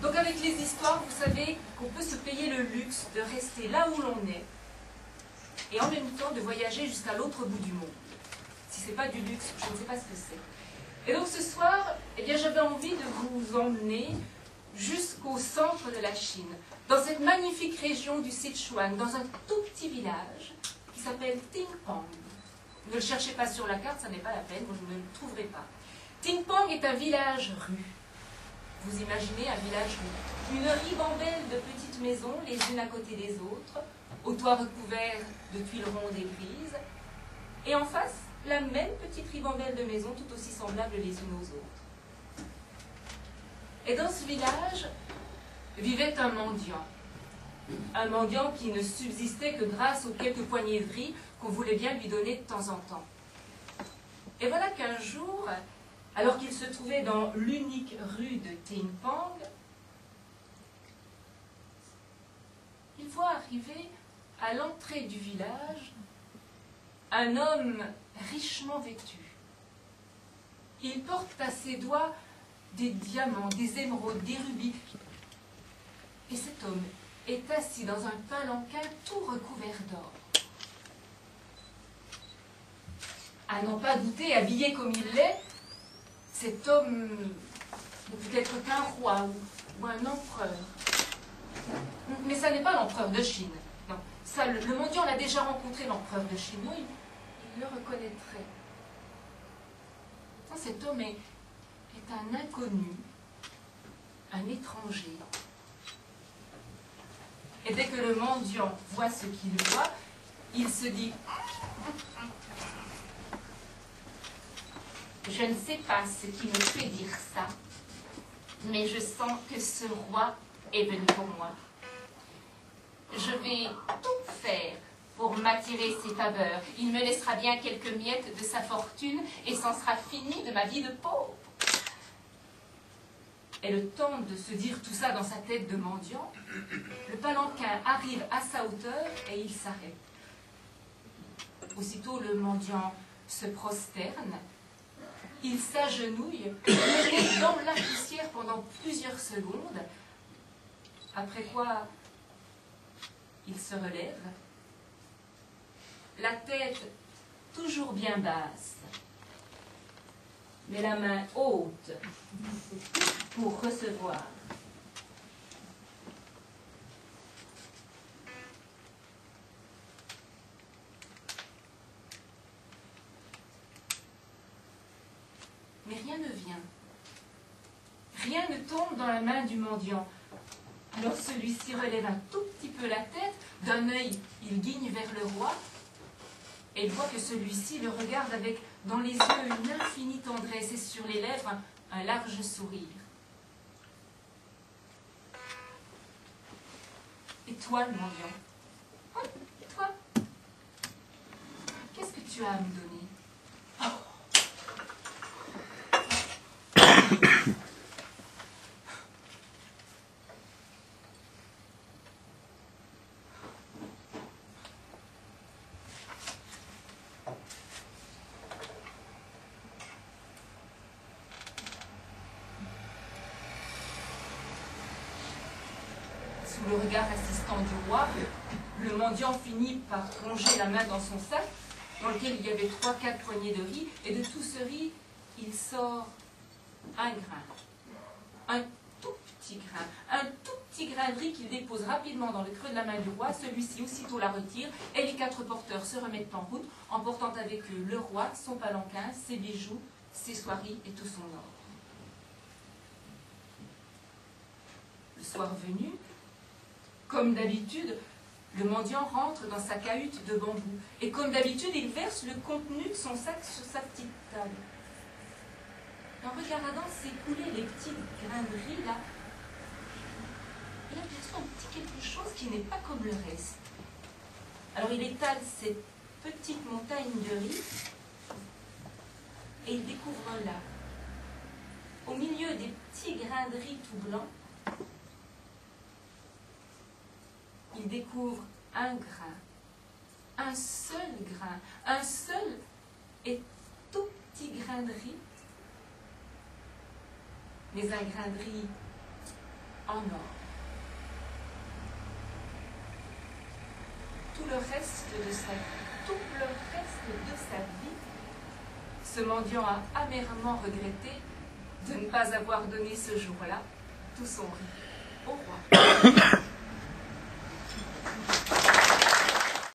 Donc avec les histoires, vous savez qu'on peut se payer le luxe de rester là où l'on est et en même temps de voyager jusqu'à l'autre bout du monde. Si ce n'est pas du luxe, je ne sais pas ce que c'est. Et donc ce soir, eh bien, j'avais envie de vous emmener jusqu'au centre de la Chine, dans cette magnifique région du Sichuan, dans un tout petit village qui s'appelle Tingpang. Ne le cherchez pas sur la carte, ça n'est pas la peine, vous ne le trouverez pas. Tingpang est un village-rue. Vous imaginez un village-rue. Une ribambelle de petites maisons, les unes à côté des autres, au toit recouvert de tuiles rondes et grises, et en face, la même petite ribambelle de maisons, tout aussi semblables les unes aux autres. Et dans ce village vivait un mendiant qui ne subsistait que grâce aux quelques poignées de riz qu'on voulait bien lui donner de temps en temps. Et voilà qu'un jour, alors qu'il se trouvait dans l'unique rue de Tingpang, il voit arriver à l'entrée du village un homme richement vêtu. Il porte à ses doigts des diamants, des émeraudes, des rubis. Et cet homme est assis dans un palanquin tout recouvert d'or. À n'en pas douter, habillé comme il l'est, cet homme ne peut être qu'un roi ou un empereur. Mais ça n'est pas l'empereur de Chine. Non, ça, le mendiant l'a déjà rencontré, l'empereur de Chine. Non, il le reconnaîtrait. Non, cet homme est un inconnu, un étranger. Et dès que le mendiant voit ce qu'il voit, il se dit « Je ne sais pas ce qui me fait dire ça, mais je sens que ce roi est venu pour moi. Je vais tout faire pour m'attirer ses faveurs. Il me laissera bien quelques miettes de sa fortune et c'en sera fini de ma vie de pauvre. » Et le temps de se dire tout ça dans sa tête de mendiant, le palanquin arrive à sa hauteur et il s'arrête. Aussitôt le mendiant se prosterne, il s'agenouille, le nez dans la poussière pendant plusieurs secondes, après quoi il se relève, la tête toujours bien basse, mais la main haute pour recevoir. Mais rien ne vient. Rien ne tombe dans la main du mendiant. Alors celui-ci relève un tout petit peu la tête, d'un œil il guigne vers le roi, et il voit que celui-ci le regarde avec dans les yeux une infinie tendresse et sur les lèvres un large sourire. Et toi, le mendiant, hein, toi, qu'est-ce que tu as à me donner? Sous le regard assistant du roi, le mendiant finit par plonger la main dans son sac, dans lequel il y avait 3-4 poignées de riz, et de tout ce riz, il sort un grain. Un tout petit grain de riz qu'il dépose rapidement dans le creux de la main du roi. Celui-ci aussitôt la retire, et les 4 porteurs se remettent en route, emportant avec eux le roi, son palanquin, ses bijoux, ses soieries et tout son or. Le soir venu, comme d'habitude, le mendiant rentre dans sa cahute de bambou. Et comme d'habitude, il verse le contenu de son sac sur sa petite table. En regardant s'écouler les petits grains de riz, là, il aperçoit un petit quelque chose qui n'est pas comme le reste. Alors il étale cette petite montagne de riz et il découvre là, au milieu des petits grains de riz tout blancs, il découvre un grain, un seul et tout petit grain de riz, mais un grain de riz en or. Tout le reste de sa vie, ce mendiant a amèrement regretté de ne pas avoir donné ce jour-là tout son riz au roi.